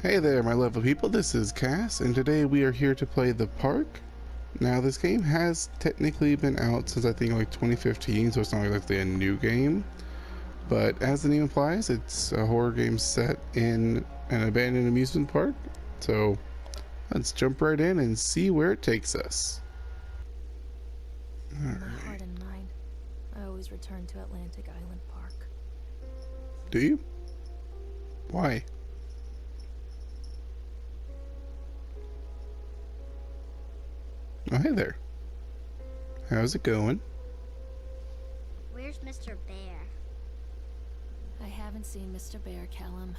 Hey there, my lovely people, this is Cass, and today we are here to play The Park. Now, this game has technically been out since I think like 2015, so it's not exactly a new game. But as the name implies, it's a horror game set in an abandoned amusement park. So let's jump right in and see where it takes us. In my heart and mind, I always return to Atlantic Island Park. Do you? Why? Oh, hey there. How's it going? Where's Mr. Bear? I haven't seen Mr. Bear, Callum.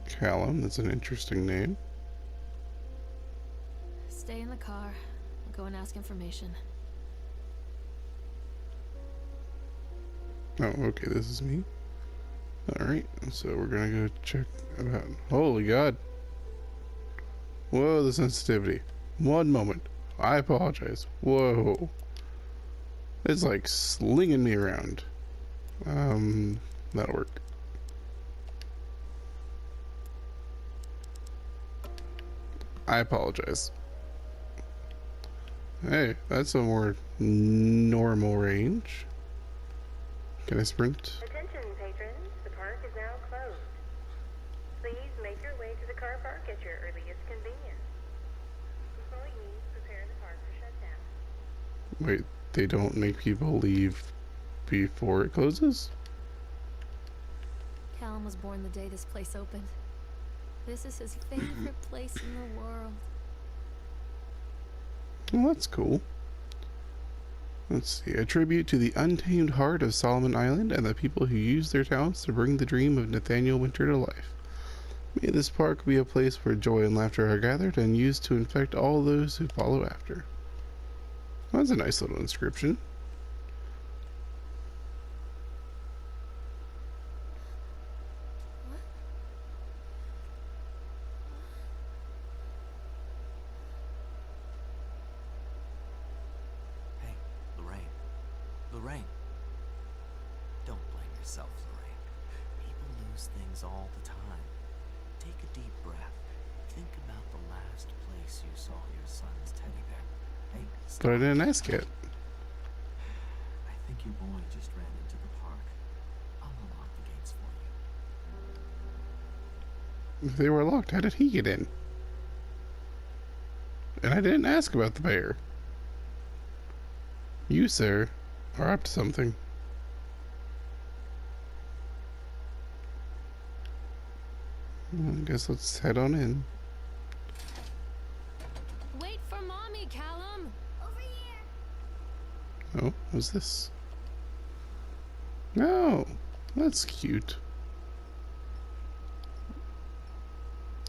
Callum, that's an interesting name. Stay in the car. I'll go and ask information. Oh, okay, this is me. Alright, so we're gonna go check about. Holy God. Whoa, the sensitivity. One moment. I apologize. Whoa. It's like slinging me around. That'll work. I apologize. Hey, that's a more normal range. Can I sprint? Attention patrons, the park is now closed. Please make your way to the car park at your earliest convenience. Employees prepare the park for shutdown. Wait, they don't make people leave before it closes? Callum was born the day this place opened. This is his favorite place in the world. Well, that's cool. Let's see. A tribute to the untamed heart of Solomon Island and the people who use their talents to bring the dream of Nathaniel Winter to life. May this park be a place where joy and laughter are gathered and used to infect all those who follow after. Well, that's a nice little inscription. Hey, Lorraine. Don't blame yourself, Lorraine. People lose things all the time. Take a deep breath. Think about the last place you saw your son's teddy bear. Hey, stop. But I didn't ask it. I think your boy just ran into the park. I'll unlock the gates for you. If they were locked, how did he get in? And I didn't ask about the bear. You, sir, are up to something. Well, I guess let's head on in. Wait for Mommy, Callum! Over here! Oh, what's this? Oh, that's cute.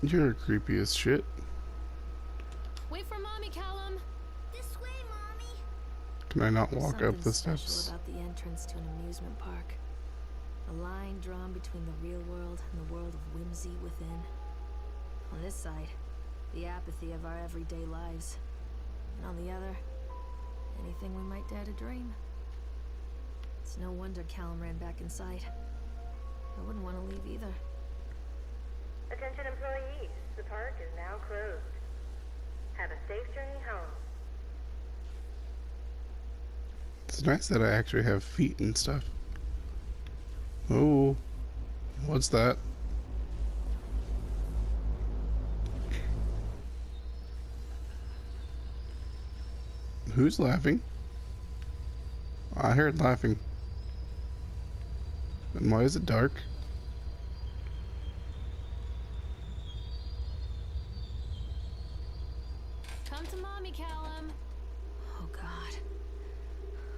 You're creepy as shit. Wait for Mommy, Callum! This way, Mommy! Can I not There's walk up something the special steps? about the entrance to an amusement park. A line drawn between the real world and the world of whimsy within. On this side, the apathy of our everyday lives. And on the other, anything we might dare to dream. It's no wonder Callum ran back inside. I wouldn't want to leave either. Attention employees, the park is now closed. Have a safe journey home. It's nice that I actually have feet and stuff. Oh, what's that? Who's laughing? I heard laughing. And why is it dark? Come to Mommy, Callum! Oh, God.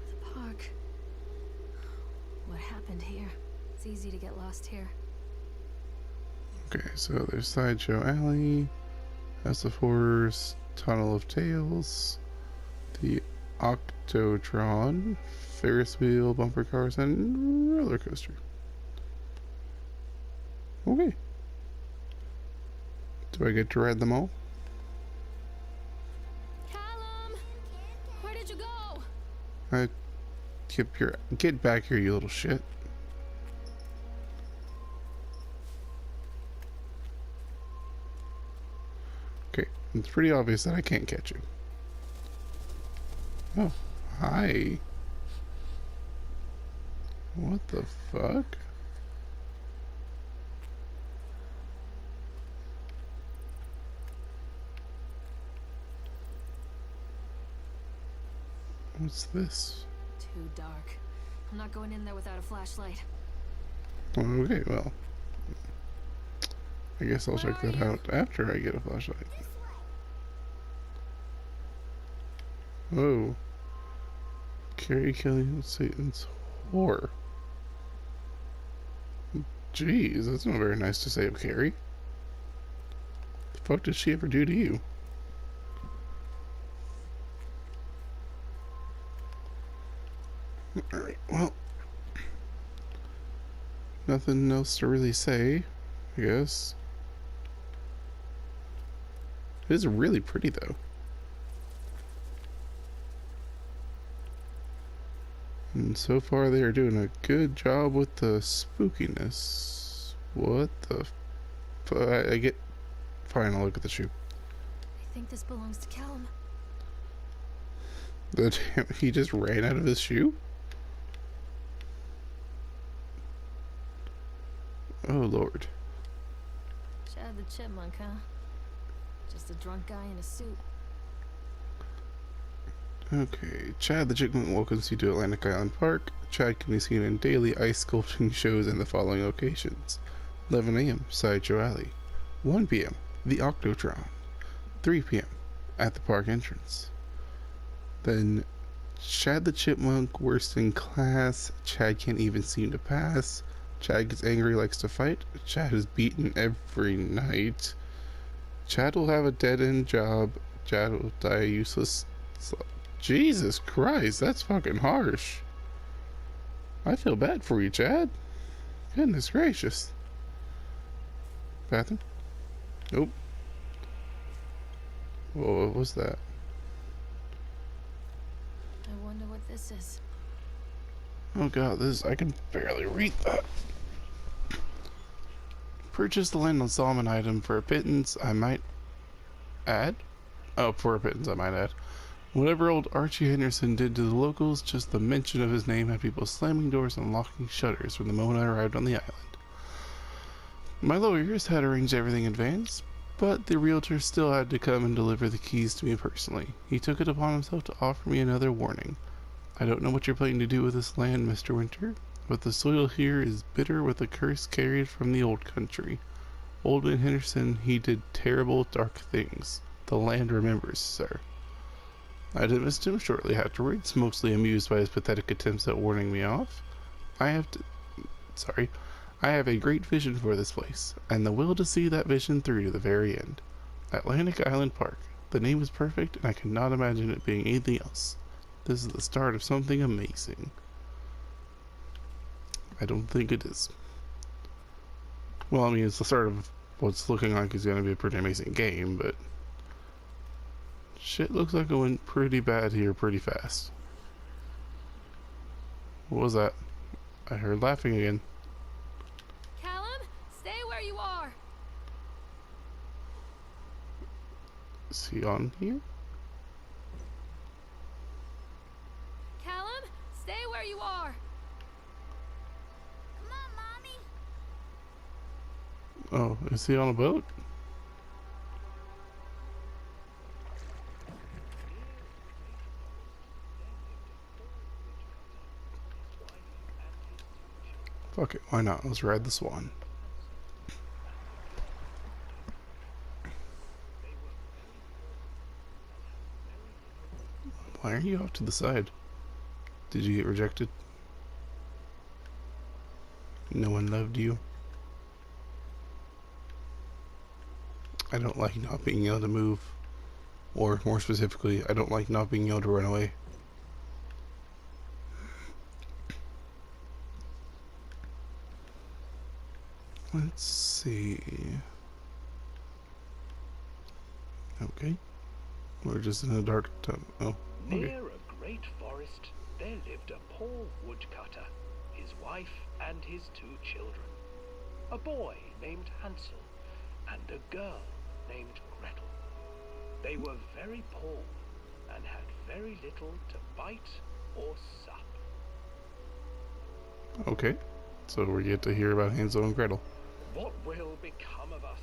The park. What happened here? It's easy to get lost here. Okay, so there's Sideshow Alley, House of Horrors, Tunnel of Tales, the Octotron, Ferris wheel, bumper cars, and roller coaster. Okay. Do I get to ride them all? Callum! Where did you go? Get back here, you little shit. Okay, it's pretty obvious that I can't catch you. Oh, hi. What the fuck? What's this? Too dark. I'm not going in there without a flashlight. Okay, well, I guess I'll Where check are that you? out after I get a flashlight. This way. Whoa. Carrie Kelly Satan's whore. Jeez, that's not very nice to say of Carrie. The fuck did she ever do to you? Alright, well, nothing else to really say, I guess. It is really pretty, though. And so far, they are doing a good job with the spookiness. What the I get... Fine, I'll look at the shoe. I think this belongs to Callum. He just ran out of his shoe? Oh, Lord. Chad the Chipmunk, huh? Just a drunk guy in a suit. Okay, Chad the Chipmunk welcomes you to Atlantic Island Park. Chad can be seen in daily ice sculpting shows in the following locations. 11 a.m. Sideshow Alley. 1 p.m. The Octotron. 3 p.m. at the park entrance. Then Chad the Chipmunk, worst in class. Chad can't even seem to pass. Chad gets angry, likes to fight. Chad is beaten every night. Chad will have a dead-end job. Chad will die useless. Jesus Christ, that's fucking harsh. I feel bad for you, Chad. Goodness gracious. Bathroom? Nope. Whoa, what was that? I wonder what this is. Oh god, this, I can barely read that. Purchase the land on Solomon item for a pittance, I might add. Oh, for a pittance, I might add. Whatever old Archie Henderson did to the locals, just the mention of his name had people slamming doors and locking shutters from the moment I arrived on the island. My lawyers had arranged everything in advance, but the realtor still had to come and deliver the keys to me personally. He took it upon himself to offer me another warning. I don't know what you're planning to do with this land, Mr. Winter, but the soil here is bitter with a curse carried from the old country. Old man Henderson, he did terrible, dark things. The land remembers, sir. I dismissed him shortly afterwards, mostly amused by his pathetic attempts at warning me off. I have a great vision for this place, and the will to see that vision through to the very end. Atlantic Island Park. The name is perfect, and I cannot imagine it being anything else. This is the start of something amazing. I don't think it is. Well, I mean, it's the start of what's looking like is going to be a pretty amazing game, but shit looks like it went pretty bad here pretty fast. What was that? I heard laughing again. Callum, stay where you are. Is he on here? Callum, stay where you are. Come on, Mommy. Oh, is he on a boat? Fuck it, why not? Let's ride the Swan. Why are you off to the side? Did you get rejected? No one loved you? I don't like not being able to move. Or, more specifically, I don't like not being able to run away. Let's see. Okay. We're just in a dark tunnel. Oh, okay. Near a great forest, there lived a poor woodcutter, his wife and his 2 children. A boy named Hansel and a girl named Gretel. They were very poor and had very little to bite or sup. Okay, so we get to hear about Hansel and Gretel. What will become of us?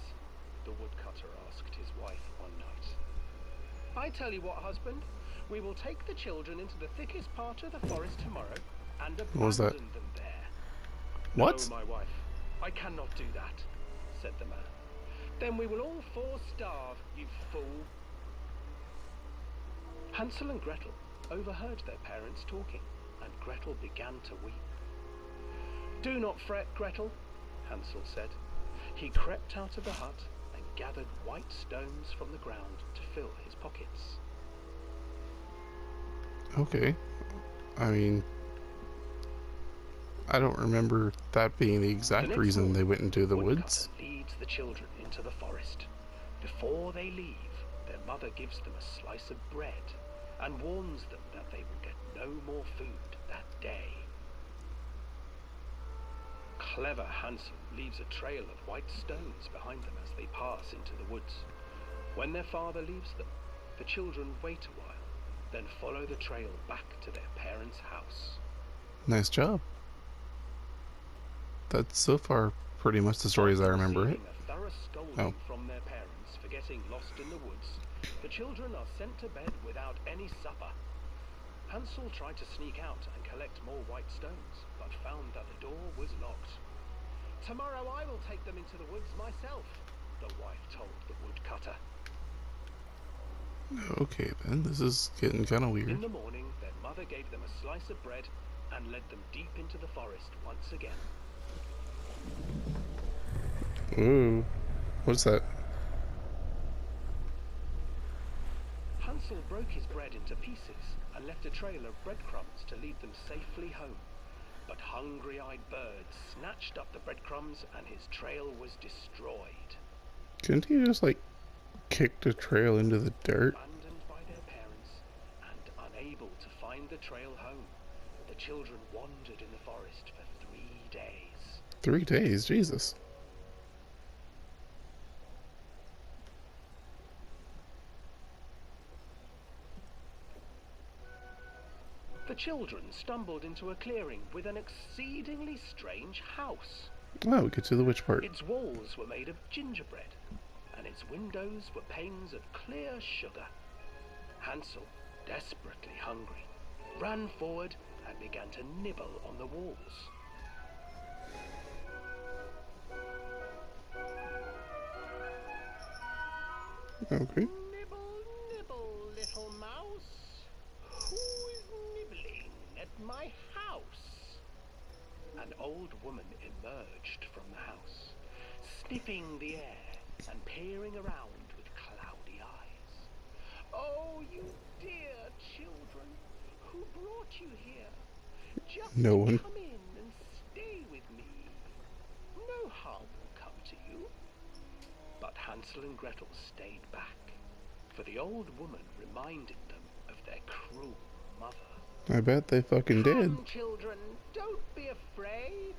The woodcutter asked his wife one night. I tell you what, husband, we will take the children into the thickest part of the forest tomorrow and What was that? abandon them there. What? No, my wife, I cannot do that, said the man. Then we will all four starve, you fool. Hansel and Gretel overheard their parents talking, and Gretel began to weep. Do not fret, Gretel, Hansel said. He crept out of the hut and gathered white stones from the ground to fill his pockets. Okay. I mean, I don't remember that being the exact reason they went into the woods. Woodcutter leads the children into the forest. Before they leave, their mother gives them a slice of bread and warns them that they will get no more food that day. Clever Hansel leaves a trail of white stones behind them as they pass into the woods. When their father leaves them, the children wait a while, then follow the trail back to their parents' house. Nice job. That's so far pretty much the story as I remember it. Receiving a thorough scolding from their parents for getting lost in the woods, the children are sent to bed without any supper. Hansel tried to sneak out and collect more white stones, but found that the door was locked. Tomorrow I will take them into the woods myself, the wife told the woodcutter. Okay then, this is getting kind of In weird. the morning, their mother gave them a slice of bread and led them deep into the forest once again. Ooh, what's that? Hansel broke his bread into pieces and left a trail of breadcrumbs to lead them safely home. But hungry-eyed birds snatched up the breadcrumbs and his trail was destroyed. Couldn't he just like kick the trail into the dirt? Abandoned by their parents and unable to find the trail home, the children wandered in the forest for 3 days. 3 days, Jesus. The children stumbled into a clearing with an exceedingly strange house. Oh, we get to the witch part. Its walls were made of gingerbread, and its windows were panes of clear sugar. Hansel, desperately hungry, ran forward and began to nibble on the walls. Okay. Nibble, nibble, little mouse. Who is nibbling at my house? An old woman emerged from the house, sniffing the air and peering around with cloudy eyes. Oh, you dear children, who brought you here? Just No one. come in and stay with me. No harm will come to you. But Hansel and Gretel stayed back, for the old woman reminded them of their cruel mother. I bet they fucking did. Come, children, don't be afraid.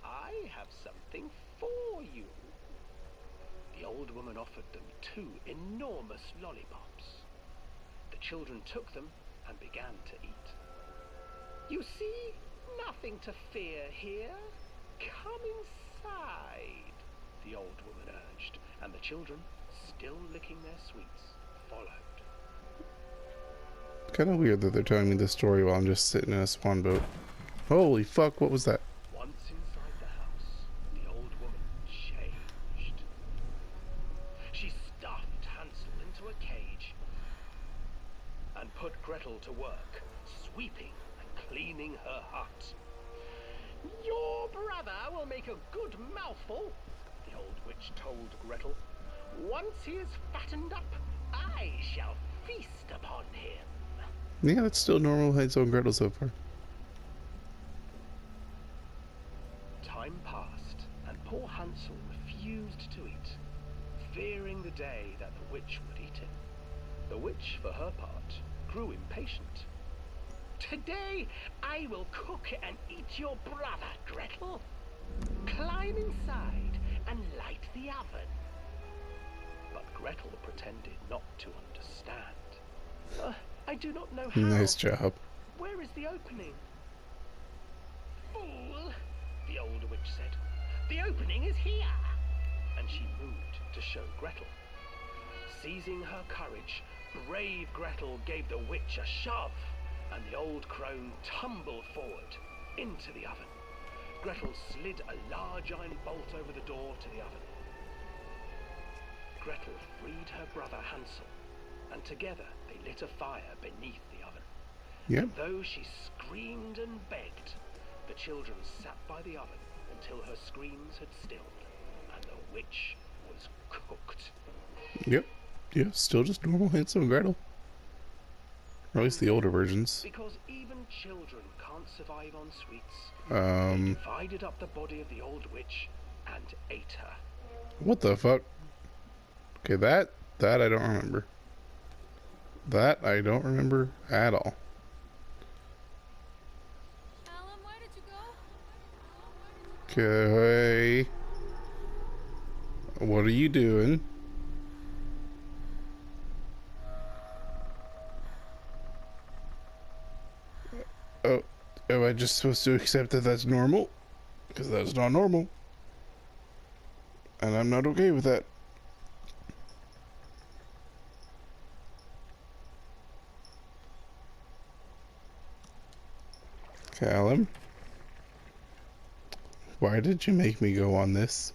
I have something for you. The old woman offered them 2 enormous lollipops. The children took them and began to eat. You see, nothing to fear here. Come inside, the old woman urged, and the children, still licking their sweets, followed. Kind of weird that they're telling me this story while I'm just sitting in a swan boat. Holy fuck, what was that? Once inside the house, the old woman changed. She stuffed Hansel into a cage and put Gretel to work, sweeping and cleaning her hut. Your brother will make a good mouthful, the old witch told Gretel. Once he is fattened up, I shall feast upon him. Yeah, that's still normal Hansel and Gretel so far. Time passed, and poor Hansel refused to eat, fearing the day that the witch would eat him. The witch, for her part, grew impatient. Today I will cook and eat your brother, Gretel. Climb inside and light the oven. but Gretel pretended not to understand. I do not know how. Nice job. Where is the opening? Fool, the old witch said. The opening is here. And she moved to show Gretel. Seizing her courage, brave Gretel gave the witch a shove, and the old crone tumbled forward into the oven. Gretel slid a large iron bolt over the door to the oven. Gretel freed her brother Hansel, and together they lit a fire beneath the oven. Yep. And though she screamed and begged, the children sat by the oven until her screams had stilled, and the witch was cooked. Yep. Yeah, still just normal Hansel and Gretel. Or at least the older versions. Because even children can't survive on sweets, Um, they divided up the body of the old witch and ate her. what the fuck? Okay, that I don't remember. That I don't remember at all. Callum, where did you go? Okay. What are you doing? Oh, am I just supposed to accept that that's normal? Because that's not normal. And I'm not okay with that. Callum? Why did you make me go on this?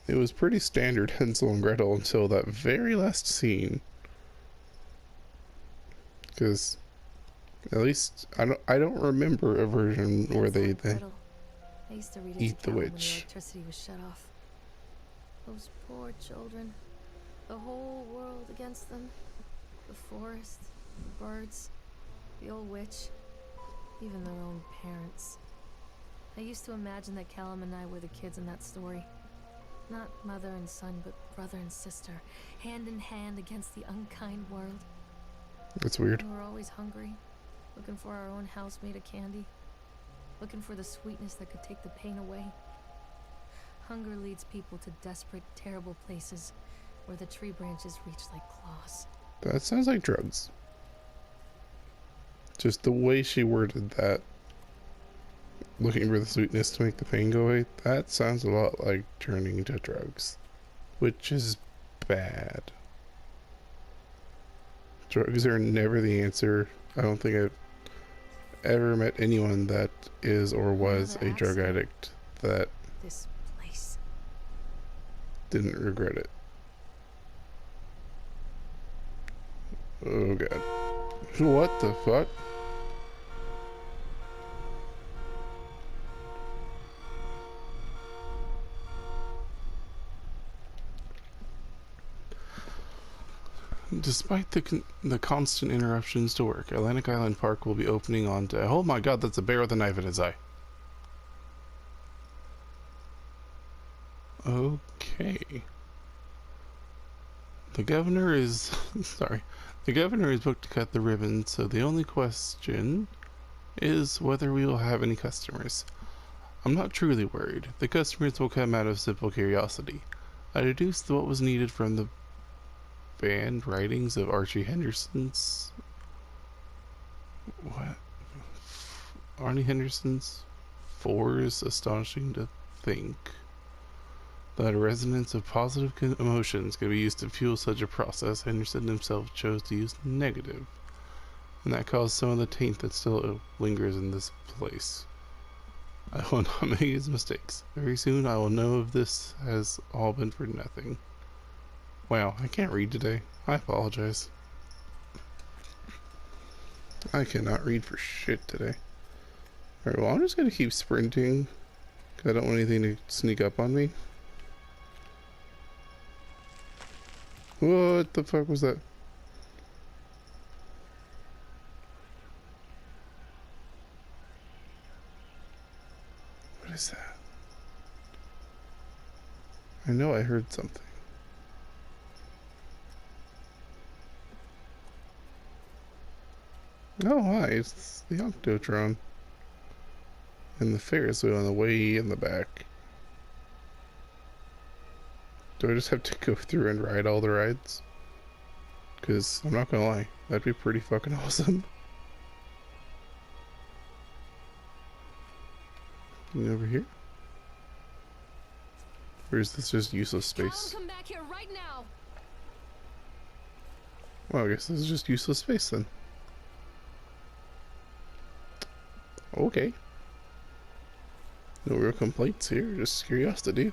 It was pretty standard Hansel and Gretel until that very last scene. Because at least I don't remember a version where they Gretel. I used to read it eat to the Callum when witch. the electricity was shut off. Those poor children. The whole world against them. The forest, the birds, the old witch, even their own parents. I used to imagine that Callum and I were the kids in that story. Not mother and son, but brother and sister, hand in hand against the unkind world. That's weird. We were always hungry, looking for our own house made of candy, looking for the sweetness that could take the pain away. Hunger leads people to desperate, terrible places where the tree branches reach like claws. That sounds like drugs. Just the way she worded that. Looking for the sweetness to make the pain go away. That sounds a lot like turning to drugs. Which is bad. Drugs are never the answer. I don't think I've ever met anyone that is or was a drug addict that This place. didn't regret it. Oh god. What the fuck? Despite the constant interruptions to work, Atlantic Island Park will be opening on to... Oh my god, that's a bear with a knife in his eye. Okay. The governor is... sorry. The governor is booked to cut the ribbon, so the only question is whether we will have any customers. I'm not truly worried. The customers will come out of simple curiosity. I deduced what was needed from the banned writings of Archie Henderson's... What? Arnie Henderson's 4 is astonishing to think that a resonance of positive emotions could be used to fuel such a process. Henderson himself chose to use negative, and that caused some of the taint that still lingers in this place. I will not make his mistakes. Very soon I will know if this has all been for nothing. Wow, I can't read today. I apologize. I cannot read for shit today. Alright, well, I'm just gonna keep sprinting, because I don't want anything to sneak up on me. What the fuck was that? What is that? I know I heard something. Oh, hi, it's the Octotron. And the Ferris wheel on the way in the back. Do I just have to go through and ride all the rides? Because I'm not gonna lie, that'd be pretty fucking awesome. Anything over here? Or is this just useless space? Callum, come back here right now. Well, I guess this is just useless space then. Okay. No real complaints here, just curiosity.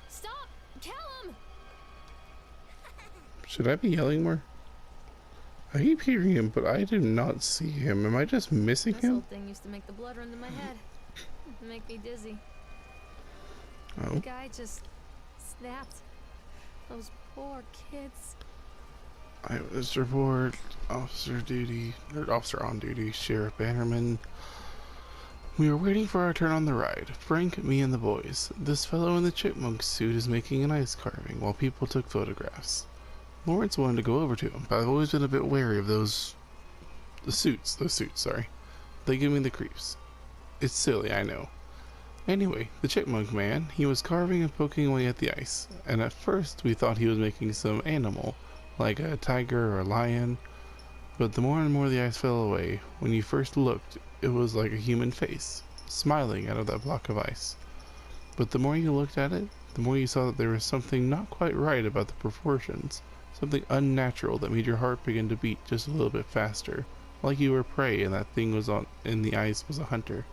Stop, Callum. Should I be yelling more? I keep hearing him, but I do not see him. Am I just missing This him? old thing used to make the blood run to my head. Make me dizzy. The Oh. guy just snapped. Those poor kids. Eyewitness report, officer duty, or officer on duty, Sheriff Bannerman. We are waiting for our turn on the ride. Frank, me, and the boys. This fellow in the chipmunk suit is making an ice carving while people took photographs. Lawrence wanted to go over to him, but I've always been a bit wary of those suits, sorry. They give me the creeps. It's silly, I know. Anyway, the chipmunk man, he was carving and poking away at the ice, and at first we thought he was making some animal, like a tiger or a lion, but the more and more the ice fell away, when you first looked, it was like a human face, smiling out of that block of ice. But the more you looked at it, the more you saw that there was something not quite right about the proportions, something unnatural that made your heart begin to beat just a little bit faster, like you were prey and that thing was in the ice was a hunter.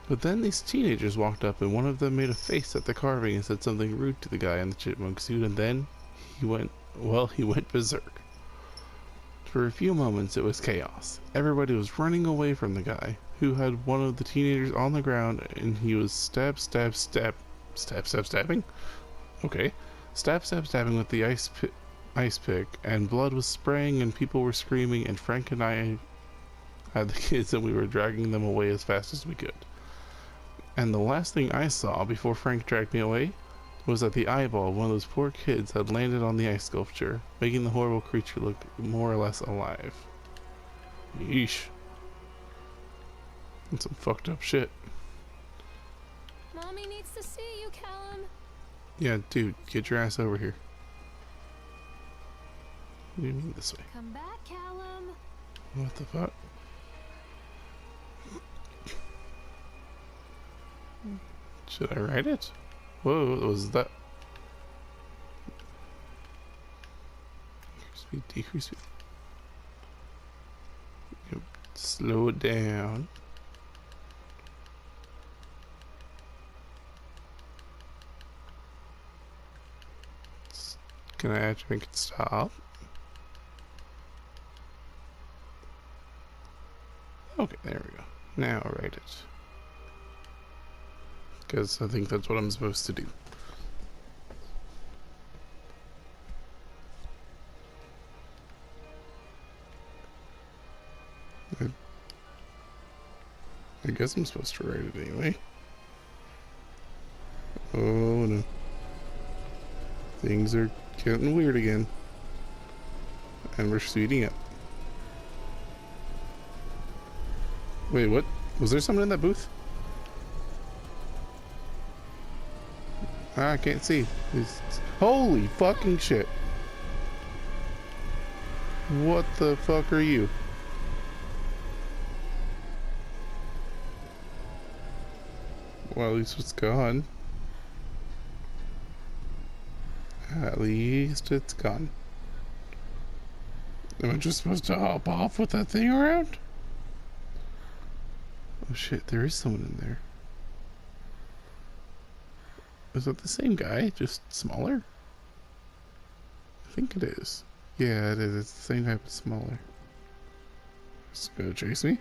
But then these teenagers walked up and one of them made a face at the carving and said something rude to the guy in the chipmunk suit, and then he went berserk. For a few moments it was chaos. Everybody was running away from the guy, who had one of the teenagers on the ground, and he was stabbing? Okay. Stabbing with the ice pick, and blood was spraying and people were screaming, and Frank and I had the kids and we were dragging them away as fast as we could. And the last thing I saw before Frank dragged me away was that the eyeball of one of those poor kids had landed on the ice sculpture, making the horrible creature look more or less alive. Yeesh. That's some fucked up shit. Mommy needs to see you, Callum. Yeah, dude, get your ass over here. What do you mean this way? Come back, Callum. What the fuck? Should I write it? Whoa, what was that? Increase speed, decrease speed. Yep. Slow it down. Can I actually make it stop? Okay, there we go. Now I'll write it. Because I think that's what I'm supposed to do. I guess I'm supposed to write it anyway. Oh no. Things are getting weird again. And we're speeding up. Wait, what? Was there someone in that booth? I can't see. Holy fucking shit. What the fuck are you? Well, at least it's gone. At least it's gone. Am I just supposed to hop off with that thing around? Oh shit, there is someone in there. Is that the same guy, just smaller? I think it is. Yeah, it is. It's the same type of smaller. It's gonna chase me?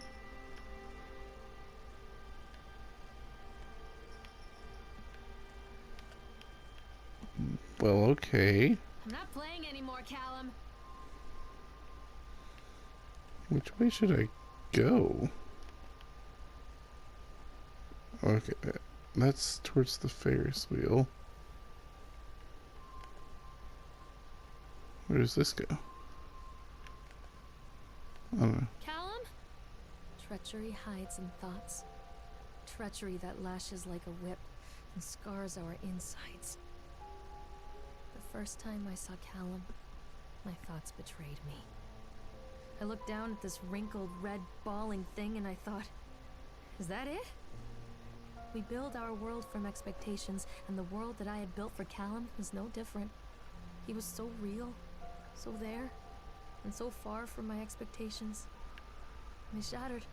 Well, okay. I'm not playing anymore, Callum. Which way should I go? Okay, that's towards the Ferris wheel. Where does this go? I don't know. Callum? Treachery hides in thoughts. Treachery that lashes like a whip, and scars our insides. The first time I saw Callum, my thoughts betrayed me. I looked down at this wrinkled, red, bawling thing and I thought, is that it? We build our world from expectations, and the world that I had built for Callum was no different. He was so real, so there, and so far from my expectations. They shattered,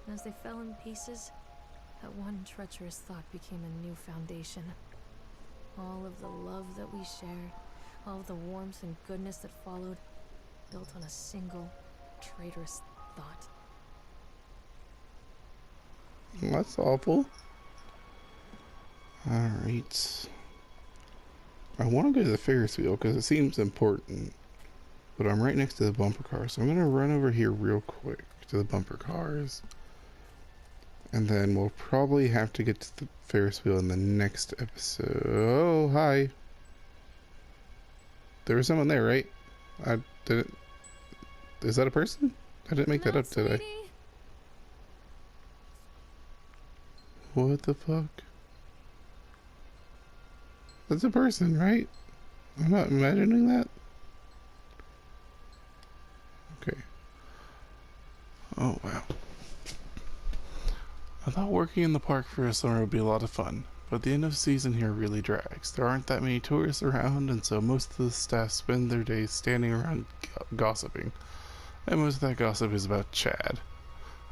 and as they fell in pieces, that one treacherous thought became a new foundation. All of the love that we shared, all of the warmth and goodness that followed, built on a single, traitorous thought. That's awful. Alright. I want to go to the Ferris wheel because it seems important. But I'm right next to the bumper car, so I'm going to run over here real quick to the bumper cars. And then we'll probably have to get to the Ferris wheel in the next episode. Oh, hi. There was someone there, right? I didn't... Is that a person? I didn't make that up, did I? What the fuck? That's a person, right? I'm not imagining that. Okay. Oh, wow. I thought working in the park for a summer would be a lot of fun, but the end of season here really drags. There aren't that many tourists around, and so most of the staff spend their days standing around gossiping. And most of that gossip is about Chad.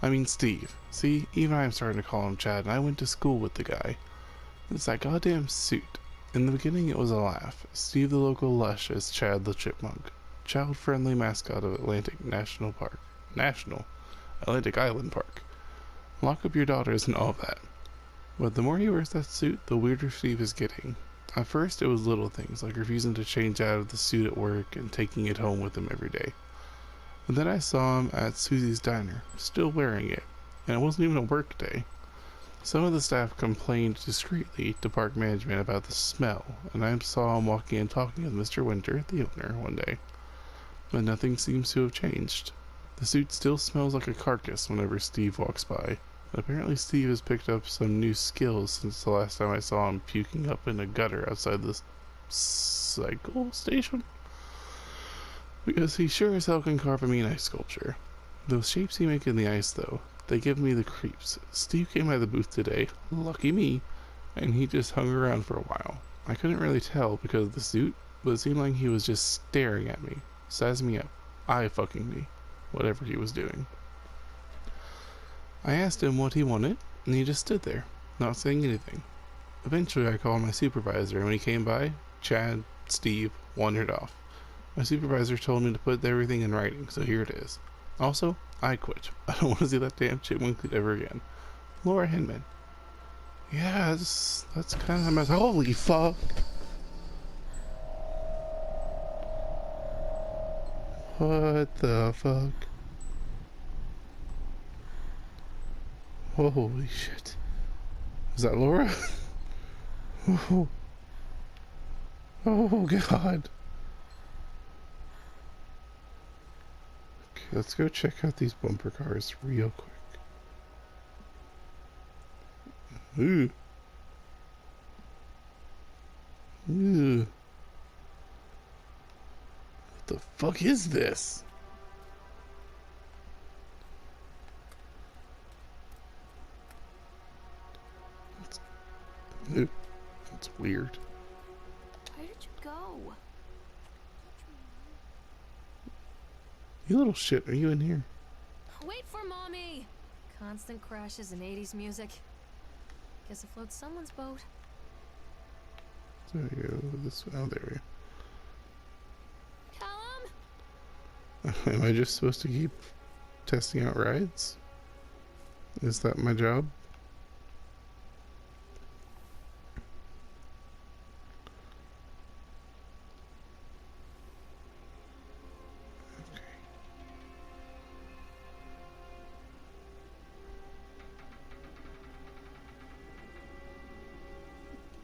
I mean Steve. See, even I'm starting to call him Chad, and I went to school with the guy. It's that goddamn suit. In the beginning it was a laugh. Steve the local lush as Chad the chipmunk. Child-friendly mascot of Atlantic National Park. Atlantic Island Park. Lock up your daughters and all that. But the more he wears that suit, the weirder Steve is getting. At first it was little things, like refusing to change out of the suit at work and taking it home with him every day. But then I saw him at Susie's Diner, still wearing it, and it wasn't even a work day. Some of the staff complained discreetly to park management about the smell, and I saw him walking and talking with Mr. Winter, the owner, one day. But nothing seems to have changed. The suit still smells like a carcass whenever Steve walks by. Apparently Steve has picked up some new skills since the last time I saw him puking up in a gutter outside the cycle station. Because he sure as hell can carve a mean ice sculpture. Those shapes he makes in the ice, though, they give me the creeps. Steve came by the booth today, lucky me, and he just hung around for a while. I couldn't really tell because of the suit, but it seemed like he was just staring at me, sizing me up, eye-fucking me, whatever he was doing. I asked him what he wanted, and he just stood there, not saying anything. Eventually I called my supervisor, and when he came by, Chad, Steve, wandered off. My supervisor told me to put everything in writing, so here it is. Also, I quit. I don't want to see that damn chipmunk ever again. Laura Hinman. Yeah, that's kind of a mess. Holy fuck! What the fuck? Holy shit. Is that Laura? Oh, oh god. Okay, let's go check out these bumper cars real quick. Ooh. Ooh. What the fuck is this? Ooh. That's weird. Where did you go? You little shit, are you in here? Wait for mommy! Constant crashes and 80s music. Guess it floats someone's boat. There you go. This way. Oh, there we Callum? go. Am I just supposed to keep testing out rides? Is that my job?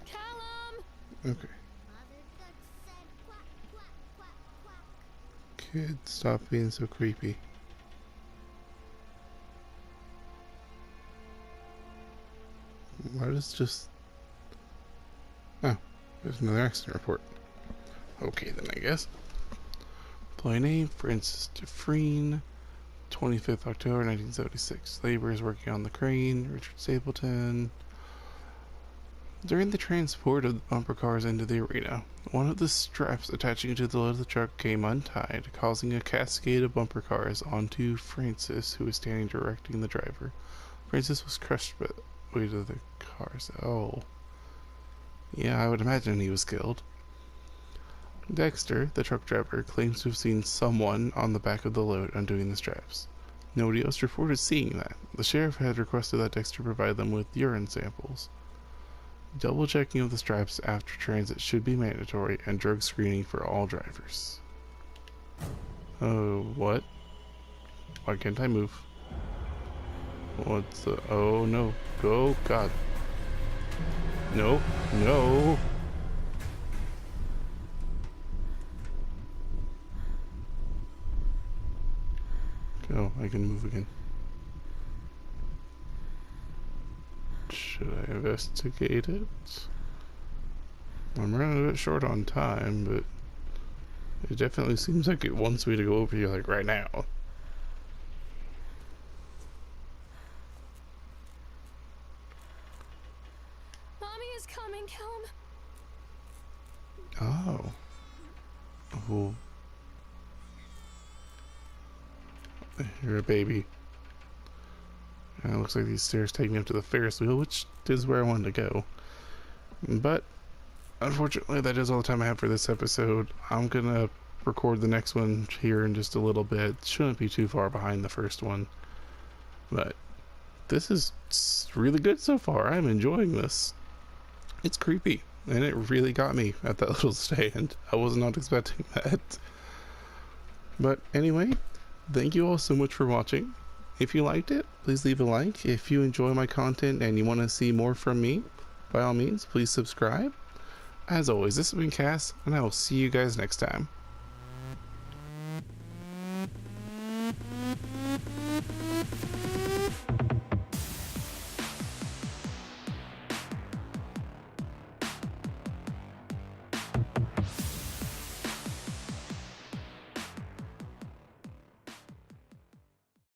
Callum! Okay. Kid, stop being so creepy. Why does just... There's another accident report. Okay, then I guess. Employee name, Francis Dufresne, 25th October 1976. Laborers working on the crane, Richard Stapleton. During the transport of the bumper cars into the arena, one of the straps attaching to the load of the truck came untied, causing a cascade of bumper cars onto Francis, who was standing directing the driver. Francis was crushed by the weight of the cars. Oh. Yeah, I would imagine he was killed. Dexter, the truck driver, claims to have seen someone on the back of the load undoing the straps. Nobody else reported seeing that. The sheriff had requested that Dexter provide them with urine samples. Double checking of the straps after transit should be mandatory, and drug screening for all drivers. Oh, what? Why can't I move? What's the... Oh, no. Go, God. No. No. Go. I can move again. Should I investigate it? I'm running a bit short on time, but it definitely seems like it wants me to go over here, like, right now. Mommy is coming, Callum. Oh. Well, you're a baby. And it looks like these stairs take me up to the Ferris wheel, which is where I wanted to go. But, unfortunately, that is all the time I have for this episode. I'm gonna record the next one here in just a little bit. Shouldn't be too far behind the first one. But, this is really good so far. I'm enjoying this. It's creepy, and it really got me at that little stand. I was not expecting that. But anyway, thank you all so much for watching. If you liked it, please leave a like. If you enjoy my content and you want to see more from me, by all means, please subscribe. As always, this has been Cass, and I will see you guys next time.